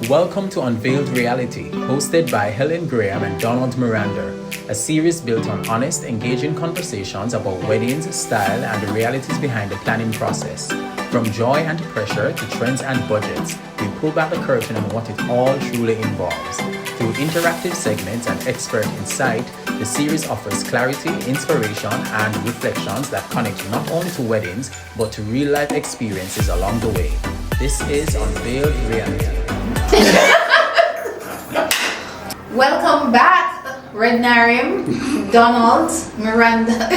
Welcome to Unveiled Reality, hosted by Helen and Donald Mirander, a series built on honest, engaging conversations about weddings, style, and the realities behind the planning process. From joy and pressure to trends and budgets, we pull back the curtain on what it all truly involves. Through interactive segments and expert insight, the series offers clarity, inspiration, and reflections that connect not only to weddings, but to real-life experiences along the way. This is Unveiled Reality. Welcome back, Rednarium, Donald, Mirander.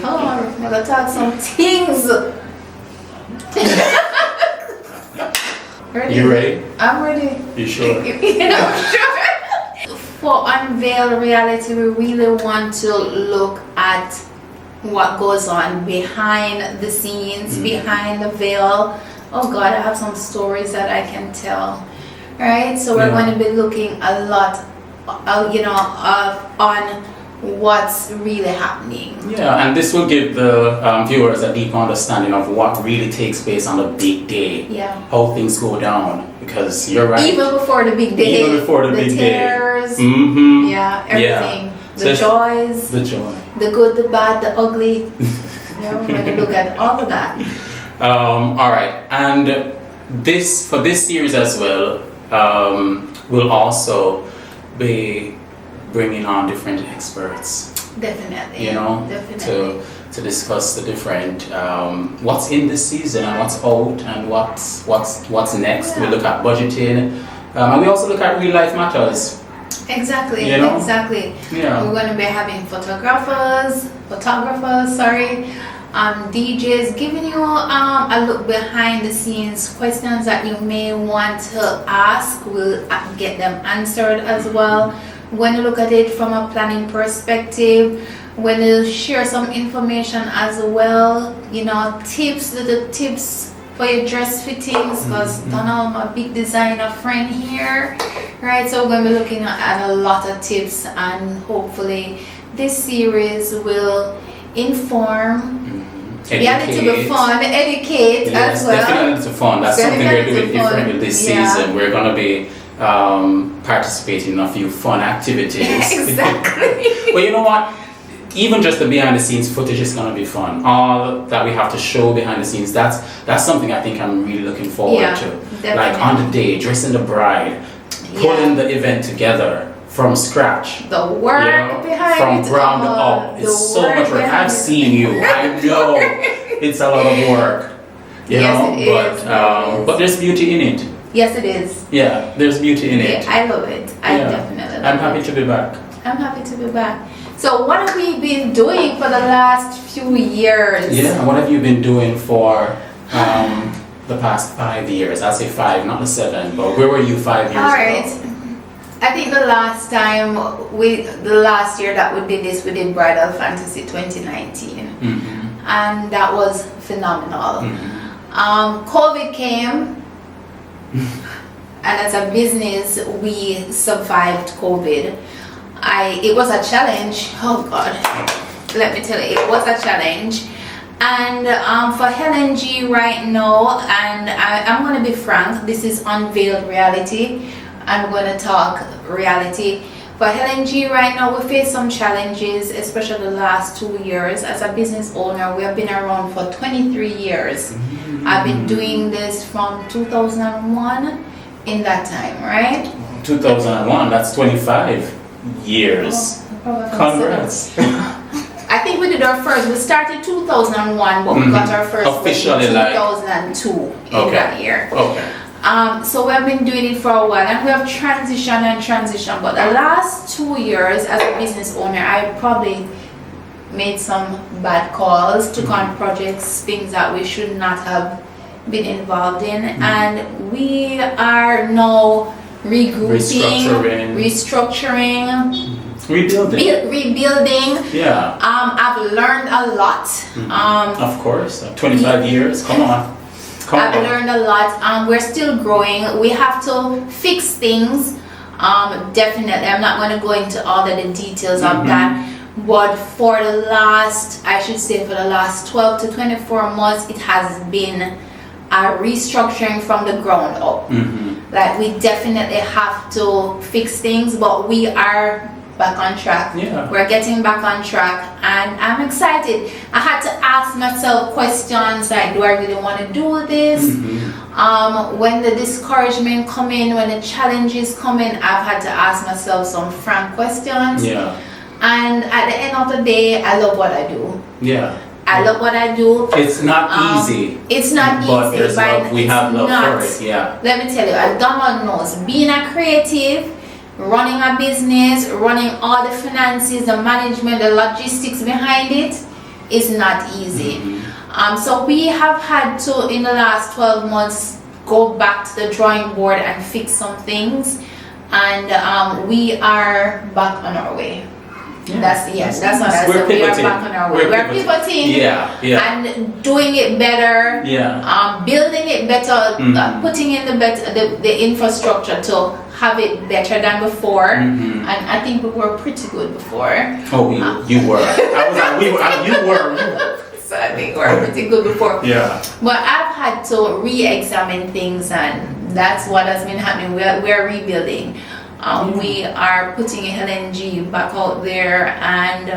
Hold on, I'm gonna talk some things. Ready? You ready? I'm ready. You sure? I'm sure. For Unveiled Reality, we really want to look at what goes on behind the scenes, behind the veil. Oh God, I have some stories that I can tell. Right? So we're going to be looking a lot, on what's really happening. Yeah, and this will give the viewers a deep understanding of what really takes place on the big day. Yeah. How things go down. Because you're right. Even before the big day. Even before the big tears, day. Mm-hmm. Yeah, everything. Yeah. The joys. The joy. The good, the bad, the ugly. We're going to look at all of that. All right, and for this series as well, we'll also be bringing on different experts. Definitely. Definitely. To discuss the different what's in this season and what's out and what's next. Yeah. We look at budgeting, and we also look at real life matters. Exactly. Exactly. Yeah. We're going to be having photographers, DJs, giving you a look behind the scenes, questions that you may want to ask. We'll get them answered as well. We're going to look at it from a planning perspective. We're going to share some information as well, little tips for your dress fittings, because Donald, my big designer friend here, right? So we're going to be looking at a lot of tips, and hopefully this series will inform, yeah, to be fun, educate as well. Definitely fun. That's something we're doing differently this season. We're going to be participating in a few fun activities. Exactly. But you know what? Even just the behind the scenes footage is going to be fun. All that we have to show behind the scenes, that's something I think I'm really looking forward to. Definitely. Like on the day, dressing the bride, putting the event together from scratch. The work behind from it. ground up. It's so much work. I've seen you. I know it's a lot of work. But there's beauty in it. Yes, it is. Yeah, there's beauty in it. I love it. I definitely love it. I'm happy to be back. I'm happy to be back. So what have we been doing for the last few years? Yeah, what have you been doing for the past 5 years? I'll say 5, not the 7, but where were you 5 years ago? Alright. I think the last year that we did this, we did Bridal Fantasy 2019. And that was phenomenal. COVID came, and as a business, we survived COVID. It was a challenge. Oh God, let me tell you, it was a challenge. And for Helen G right now, and I'm going to be frank, this is Unveiled Reality. I'm going to talk reality. For Helen G right now, we face some challenges, especially the last 2 years. As a business owner, we have been around for 23 years. I've been doing this from 2001 in that time, right? 2001, that's 25 years. Congrats. I think we did our first, we started 2001, but we got our first officially in 2002 in that year. Okay. So we have been doing it for a while, and we have transitioned, but the last 2 years as a business owner, I probably made some bad calls, took on projects, things that we should not have been involved in, and we are now regrouping, restructuring, rebuilding. Yeah. I've learned a lot. Of course, 25 years. Come on. I've learned a lot. We're still growing. We have to fix things. Definitely. I'm not going to go into all of the details of that. but for the last, I should say, for the last 12 to 24 months, it has been a restructuring from the ground up. Like, we definitely have to fix things, but we are back on track. Yeah. We're getting back on track, and I'm excited. I had to ask myself questions like, do I really want to do this? When the discouragement come in, when the challenges come in, I've had to ask myself some frank questions. Yeah. And at the end of the day, I love what I do. Yeah. I love what I do. It's not easy. It's not but easy. There's love. We have love not, for it. Yeah. Let me tell you, as Donald knows, being a creative, running a business, running all the finances, the management, the logistics behind it is not easy. So we have had to, in the last 12 months, go back to the drawing board and fix some things, and we are back on our way. Yeah. That's what I said. We are back on our way. We're pivoting. And doing it better. Building it better. Putting in the infrastructure to have it better than before. And I think we were pretty good before. Oh, you were. I was like, we were. You were. So I think we were pretty good before. Yeah. But I've had to re-examine things, and that's what has been happening. We're rebuilding. We are putting Helen G back out there, and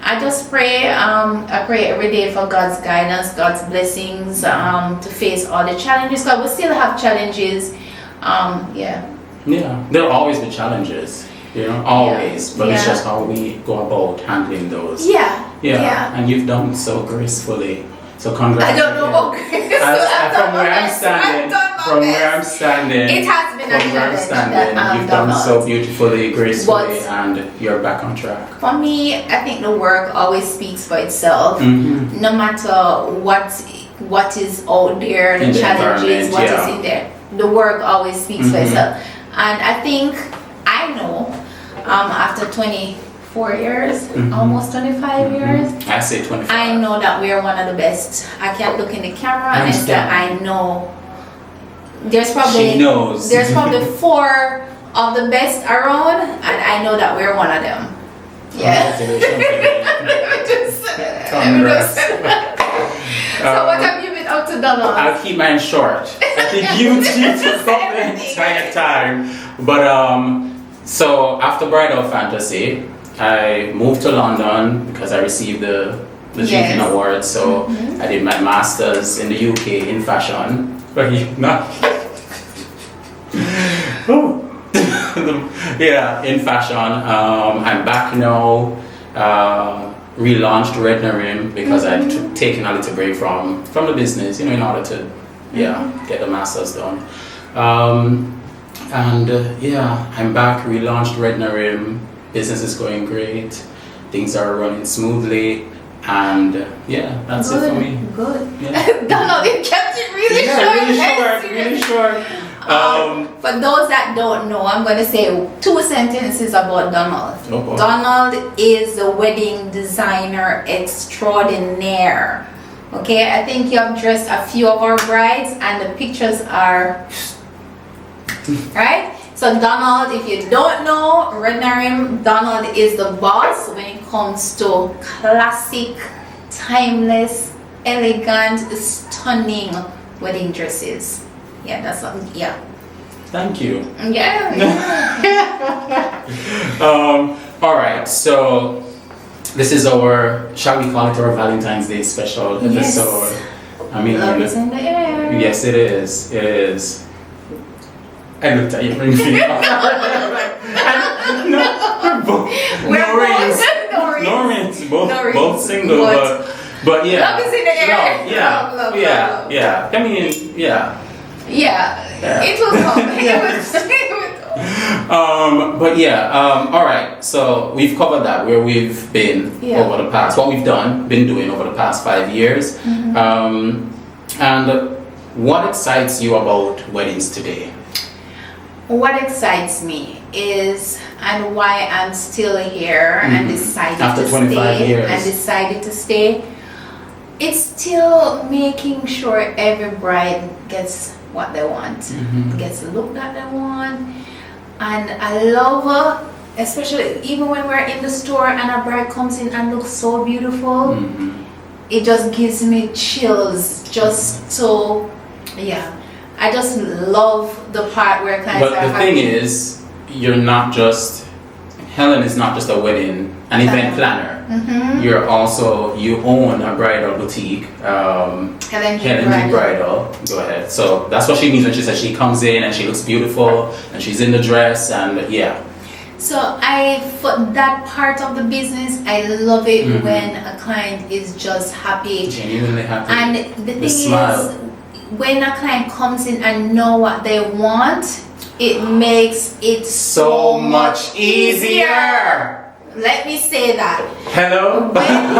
I just pray. I pray every day for God's guidance, God's blessings, to face all the challenges. Because we still have challenges. There'll always be challenges, always. But it's just how we go about handling those. And you've done so gracefully. So congrats. I don't know about grace. From where I'm standing, it has been a challenge. You've done so beautifully, gracefully, and you're back on track. For me, I think the work always speaks for itself. No matter what is out there, the challenges, what is in there, the work always speaks for itself. And I think I know, after 24 years, almost 25 years. I say 25. I know that we are one of the best. I can't look in the camera and say I know. There's probably 4 of the best around, and I know that we're one of them. Congrats. So what have you been up to, Donald? I'll keep mine short. I think you took up the entire time. But so after Bridal Fantasy, I moved to London because I received the Jamaican award. So I did my masters in the UK in fashion. But in fashion. I'm back now. Relaunched Red because I'd taken a little break from the business, in order to get the masters done. I'm back. Relaunched Red Business is going great. Things are running smoothly. And that's it for me. Good. Yeah. Donald, you kept it really short. For those that don't know, I'm going to say 2 sentences about Donald. Donald is the wedding designer extraordinaire. Okay, I think you have dressed a few of our brides, and the pictures are right. So Donald, if you don't know, Donald is the boss when it comes to classic, timeless, elegant, stunning wedding dresses. That's something. Thank you. All right, so this is shall we call it our Valentine's Day special episode? I mean, love is in the air. Yes, it is. It is. I looked at you. No rings. Both single, but yeah. Love is in the air. Love. I mean, it will come. All right. So we've covered that, where we've been over the past, what we've been doing over the past 5 years, and what excites you about weddings today? What excites me is, and why I'm still here and decided to stay, it's still making sure every bride gets what they want, gets the look that they want. And I love especially even when we're in the store and a bride comes in and looks so beautiful, it just gives me chills. Just so, yeah. I just love the part where clients But are the happy. thing is, you're not just, Helen is not just a wedding, an event planner. You're also, you own a bridal boutique, Helen G. Helen G. Bridal. Go ahead. So that's what she means when she says she comes in and she looks beautiful and she's in the dress and yeah. So for that part of the business, I love it when a client is just happy. Genuinely happy. And the thing smile. is, when a client comes in and know what they want, it makes it so much easier. Let me say that. Hello? When you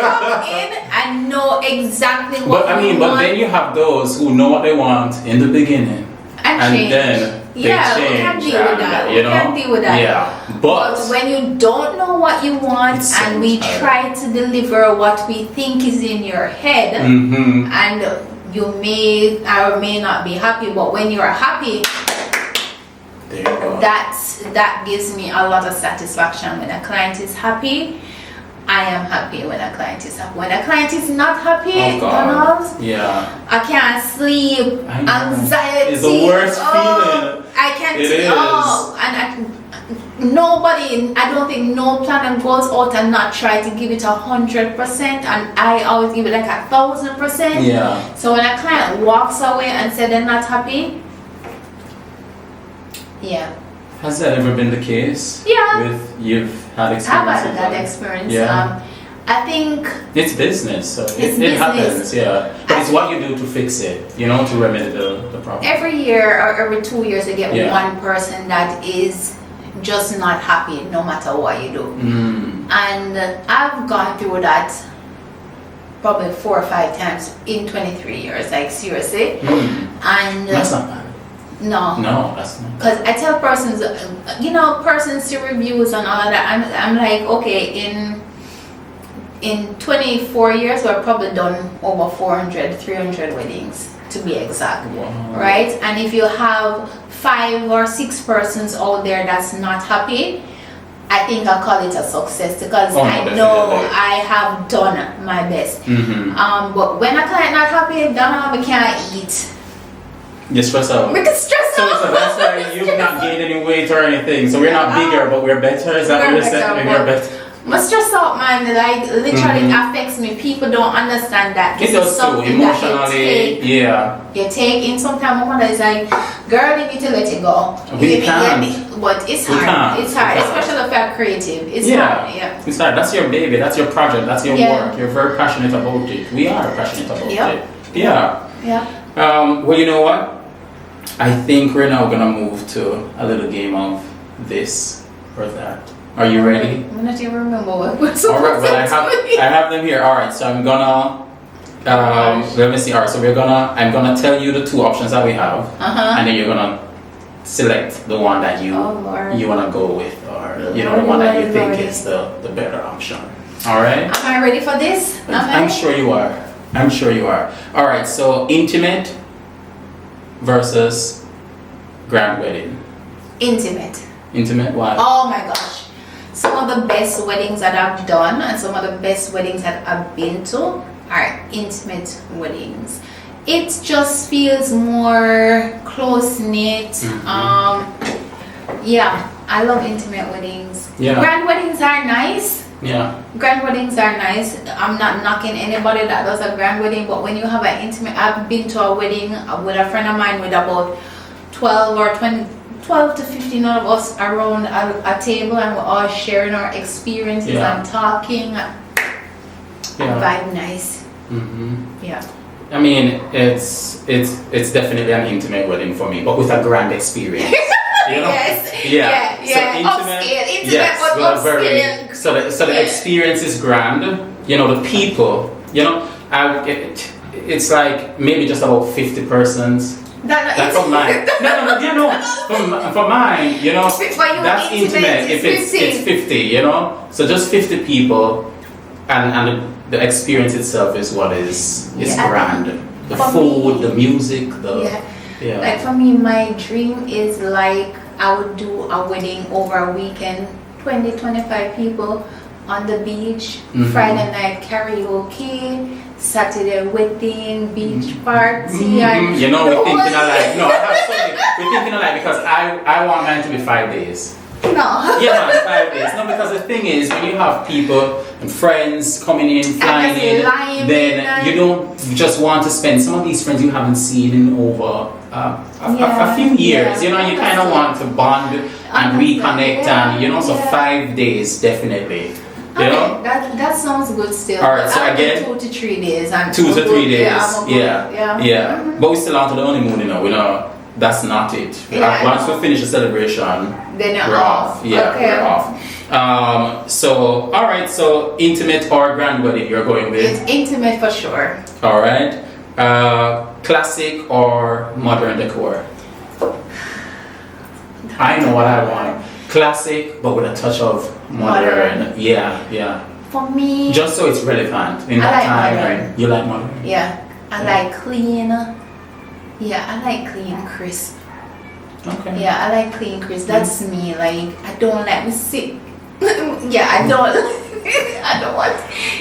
come in and know exactly what But you want. then you have those who know what they want in the beginning. And change. Then they Yeah, change. we can deal with that. You know? We can deal with that. Yeah. But when you don't know what you want It's so and we tired. try to deliver what we think is in your head, and you may or may not be happy, but when you are happy, there you go. that gives me a lot of satisfaction. When a client is happy, I am happy when a client is happy. When a client is not happy, Oh God. Donald, Yeah. I can't sleep. I know. Anxiety. It's the worst feeling. I can't. It is. Nobody. I don't think no planner goes out and not try to give it 100%, and I always give it like 1,000%. Yeah. So when a client walks away and said they're not happy, yeah. Has that ever been the case? Yeah. With you've had I've experience had with that them? experience. Yeah. I think It's business, so It's it business. happens, yeah. But it's what you do to fix it, you know, to remedy the problem. every year or every 2 years you get Yeah. one person that is just not happy no matter what you do. And I've gone through that probably 4 or 5 times in 23 years, like seriously. And That's not bad. no, No, that's not. because I tell persons, persons see reviews and all of that. I'm like, okay, in 24 years we've probably done over 400, 300 weddings to be exact. Wow. Right? And if you have 5 or 6 persons out there that's not happy, I think I'll call it a success because Oh, no, I know definitely. I have done my best. But when a client not happy, we can't eat. You stress out. We can stress So out. that's why you've not gained any weight or anything. So we're not bigger, but we're better. Is that what We're you're saying? better, We're but- better. My stress out, man, like literally affects me. People don't understand that. It This does is too. something that Emotionally, yeah. you take in. Sometimes my mother is like, girl, you need to let it go. We can't. But it's We hard. can't. It's hard, We can't. especially if you're creative. It's Yeah. hard. Yeah. It's like, that's your baby, that's your project, that's your Yeah. work. You're very passionate about it. We are passionate about Yep. it. Yeah. Yeah. Well, you know what? I think we're now gonna move to a little game of this or that. Are you ready? I'm not even remember what we're All supposed right. Well, to do. I have them here. All right. So I'm gonna. Let me see. All right. So I'm gonna tell you the 2 options that we have, and then you're gonna select the one that you Oh, Lord. you wanna go with, or the Lordy, one that you Lordy, think Lordy. is the better option. All right. Am I ready for this? I'm sure you are. I'm sure you are. All right. So intimate versus grand wedding. Intimate. Intimate. Why? Oh my gosh. Some of the best weddings that I've done and some of the best weddings that I've been to are intimate weddings. It just feels more close knit. Yeah, I love intimate weddings. Yeah. Grand weddings are nice. Yeah. Grand weddings are nice. I'm not knocking anybody that does a grand wedding, but when you have an intimate, I've been to a wedding with a friend of mine with about 12 to 15 of us around a table, and we're all sharing our experiences Yeah. and talking. Yeah. Vibe nice. Yeah. I mean, it's definitely an intimate wedding for me, but with a grand experience. You know? Yes. Yeah. Yeah. Upscale. Intimate, but well, upscale. So the Yeah. experience is grand. You know, the people. You know, it's like maybe just about 50 persons. That's for mine. No. You know, for mine, you know, For you, that's intimate. If it's 50, you know, so just 50 people, and the experience itself is what is Yeah, grand. The for food, me- the music, the Yeah. Like for me, my dream is like I would do a wedding over a weekend, 20-25 people on the beach. Friday night karaoke, Saturday wedding, beach party. And you know, we're thinking alike. No, absolutely. We're thinking alike because I want mine to be 5 days. No. Yeah, man, 5 days. No, because the thing is, when you have people and friends coming in, flying in, then you don't just want to spend. Some of these friends you haven't seen in over a few years. You know, you kind of want to bond and reconnect, and you know, so 5 days definitely. You know? That sounds good still. All right, so again, 2 to 3 days. 2 to 3 days. Yeah. But we still on to the honeymoon, you know. We know that's not it. Once we finish the celebration, then we're off. Yeah, okay. we're off. So, all right. So, intimate or grand wedding you're going with? It's intimate for sure. All right. Classic or modern decor? I know what I want. Classic, but with a touch of modern. Yeah. For me, just so it's relevant in that time. Modern. You like modern? Yeah. I like clean. Yeah, I like clean, crisp. Okay. Yeah, I like clean, crisp. That's me. Like, I don't like me sick. Yeah, I don't. I don't want.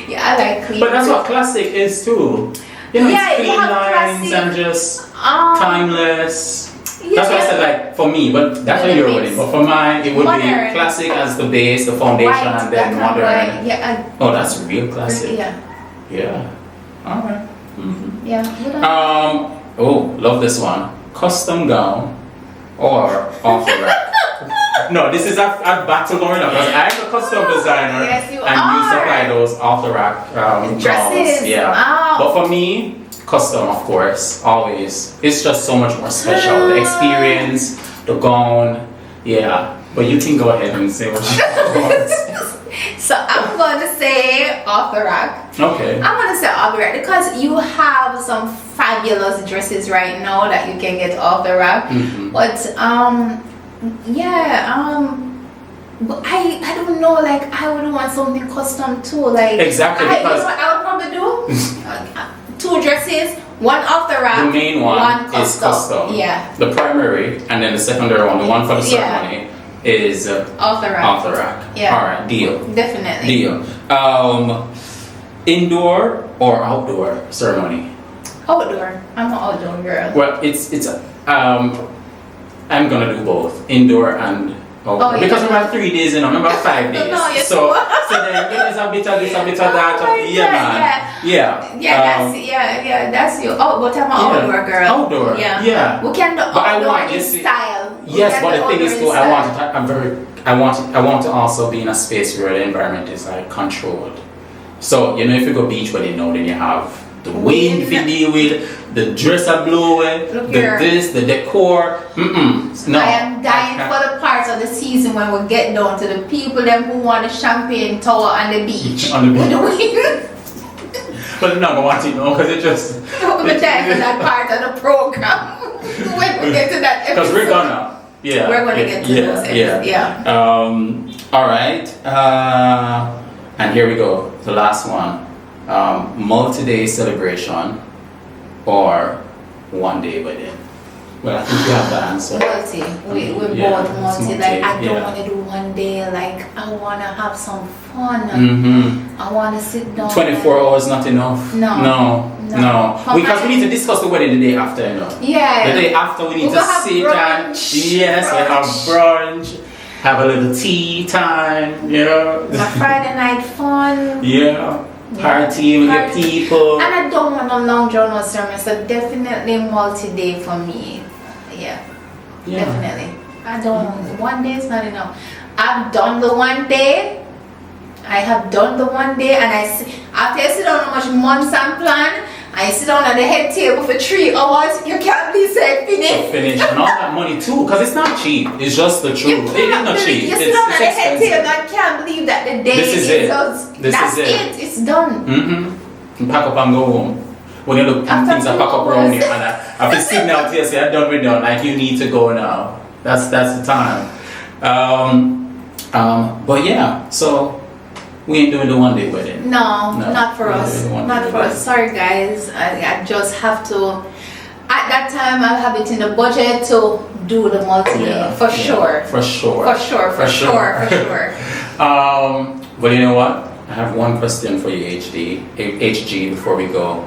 Yeah, I like clean. But that's what classic is too. You know, it's clean lines and just timeless. Yeah. That's what I said, like, for me, but that's what you're wedding. But for mine, it would be classic as the base, the foundation, and then modern. Yeah. Oh, that's real classic. Yeah. All right. Yeah. Oh, love this one. Custom gown or off the rack. No, this is a battle going on because I'm a custom designer. Yes, you and are. you supply those off the rack dresses. gowns. Yeah. Wow. But for me, custom, of course, always. It's just so much more special. The experience, the gown, yeah. But you can go ahead and say what you want. So I'm gonna say off the rack. Okay. I'm gonna say off the rack because you have some fabulous dresses right now that you can get off the rack. But but I don't know, like I would want something custom too. Like exactly, you know what I would probably do? 2 dresses, one off the rack. The main one is custom. Yeah. The primary and then the secondary one, the one for the ceremony, is off the rack. Off the rack. Yeah. Alright, deal. Definitely. Deal. Indoor or outdoor ceremony? Outdoor. I'm an outdoor girl. Well, it's I'm gonna do both, indoor and outdoor. Because we have 3 days and remember 5 days. So then there's a bit of this, a bit of that. That's you. Oh, but I'm an outdoor girl. Outdoor. Yeah. We can do outdoor in style. Yes, but the thing is too, I want to also be in a space where the environment is like controlled. So you know, if you go beach wedding now, then you have the wind to deal with, the dress are blowing, the decor. No. I am dying for the parts of the season when we get down to the people them who want the champagne tower on the beach. On the beach. With the wind. But no, I want it now because it just. We're dying for that part of the program. When we get to that episode. Because we're gonna. Yeah. We're gonna get to those episodes. Yeah. All right. And here we go. The last one. Multi-day celebration or one-day wedding? Well, I think you have the answer. Multi. We're both multi. Like, I don't want to do one day. Like, I want to have some fun. I want to sit down. 24 hours not enough. No. Because we need to discuss the wedding the day after, you know. Yeah. The day after we need to sit and we have brunch, have a little tea time, you know. A Friday night fun. Yeah. Party with your people. And I don't want no long drawn out sermon, so definitely multi-day for me. Yeah. Definitely. I don't. One day is not enough. I've done the one day. I have done the one day, and after I sit down how much months and plan, I sit down at the head table for 3 hours. You can't believe say finish. And all that money too, because it's not cheap. It's just the truth. It's not cheap. You sit down at the head table. I can't believe that the day this is it. That's it. It's done. And pack up and go home. When you look at things, I pack up around you, and I feel signal to you say, "I'm done with done." Like you need to go now. That's the time. But yeah, so. We ain't doing the one-day wedding. No, not for us. Not for us. Sorry, guys. I just have to. At that time, I'll have it in the budget to do the multi for sure. For sure. For sure. For sure. For sure. Well, you know what? I have one question for you, HG, before we go.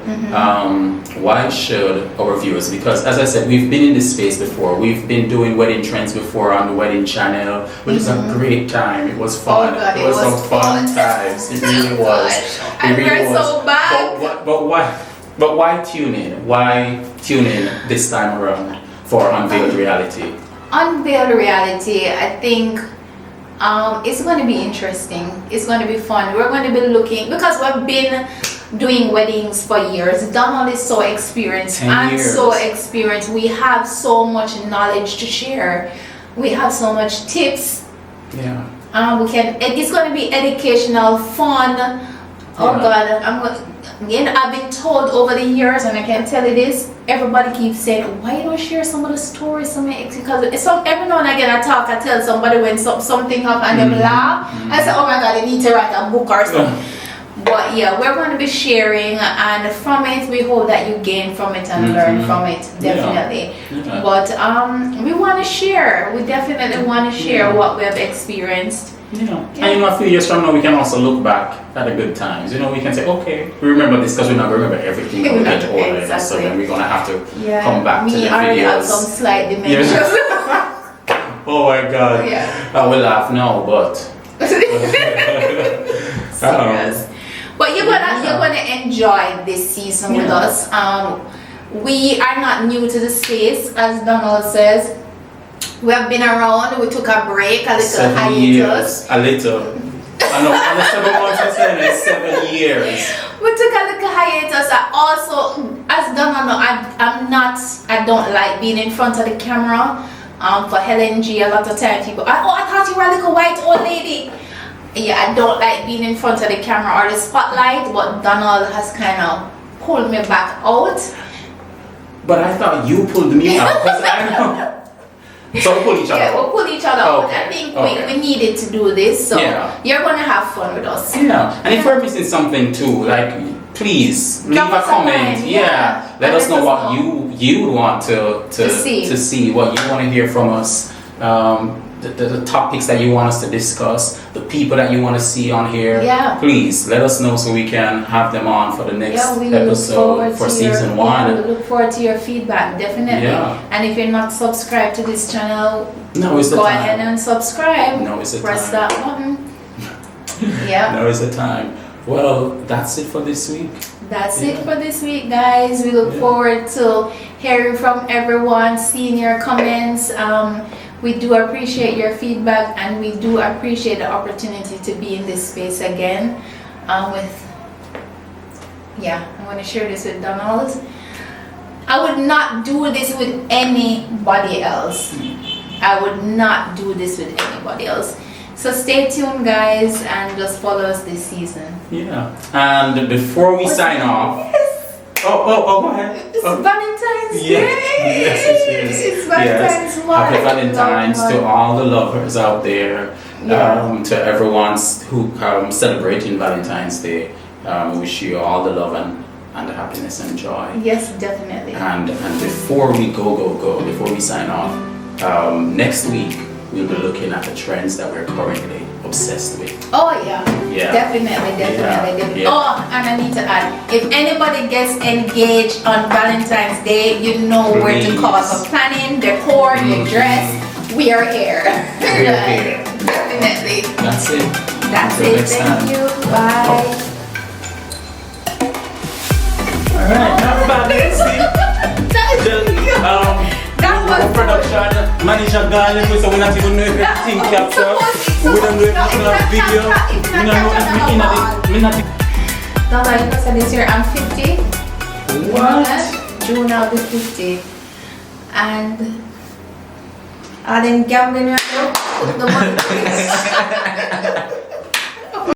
Why should our viewers, because as I said, we've been in this space before. We've been doing wedding trends before on the wedding channel, which is a great time. It was fun. Oh God, it was some fun times. It really was. And we're so bad. But why tune in? Why tune in this time around for Unveiled Reality? Unveiled Reality, I think it's going to be interesting. It's going to be fun. We're going to be looking, because we've been doing weddings for years. Donald is so experienced. I'm so experienced. We have so much knowledge to share. We have so much tips. Yeah. It's going to be educational, fun. Oh God, I've been told over the years, and I can tell you this, everybody keeps saying, why you don't share some of the stories, because every now and again I tell somebody when something happened and they laugh. I say, oh my God, I need to write a book or something. But yeah, we're going to be sharing, and from it we hope that you gain from it and learn from it, definitely. Yeah. But we want to share. We definitely want to share what we have experienced. And a few years from now we can also look back at the good times. We can say, okay, we remember this, because we never remember everything when we get older. Exactly. So then we're gonna have to come back to the Me already have videos. some slight dementia. Oh my God. Yeah. I will laugh now, but Serious. But you're gonna enjoy this season with us. We are not new to the space, as Donald says. We have been around. We took a break, a little 7 hiatus. years. A little. I know. On the 7 months I said it's 7 years. We took a little hiatus. I also, as Donald know, I don't like being in front of the camera. For Helen G, a lot of times people, I thought you were a little white old lady. Yeah, I don't like being in front of the camera or the spotlight, but Donald has kind of pulled me back out. But I thought you pulled me out, because I know. So we'll pull each other out. We'll pull each other out. Okay. I think we needed to do this, so you're going to have fun with us. Yeah, and if we're missing something too, please leave a comment. Let us know what you want to see, what you want to hear from us, the topics that you want us to discuss, the people that you want to see on here. Please let us know so we can have them on for the next episode for season 1. We look forward to your feedback, definitely. And if you're not subscribed to this channel, go ahead and subscribe. Press that button. Now is the time. Well, that's it for this week. That's it for this week, guys. We look forward to hearing from everyone, seeing your comments. We do appreciate your feedback, and we do appreciate the opportunity to be in this space again. I'm going to share this with Donald. I would not do this with anybody else. I would not do this with anybody else. So stay tuned, guys, and just follow us this season. And before we sign off. Go ahead. It's Valentine's Day. Yes. It's Valentine's month. Happy Valentine's to all the lovers out there. To everyone who celebrating Valentine's Day. We wish you all the love and the happiness and joy. Yes, definitely. And before we before we sign off, next week we'll be looking at the trends that we're currently obsessed with. Definitely. Oh, and I need to add, if anybody gets engaged on Valentine's Day, you know where to call for planning, decor, your dress. We are here. Definitely. That's it. Thank you. Bye. Alright, not bad. That was production manager Garland, so we not even know if everything capture. We don't know if it's on video. We don't know if we not. Donald, you said this year I'm 50. What? June I'll be 50. And I didn't gamble in the money.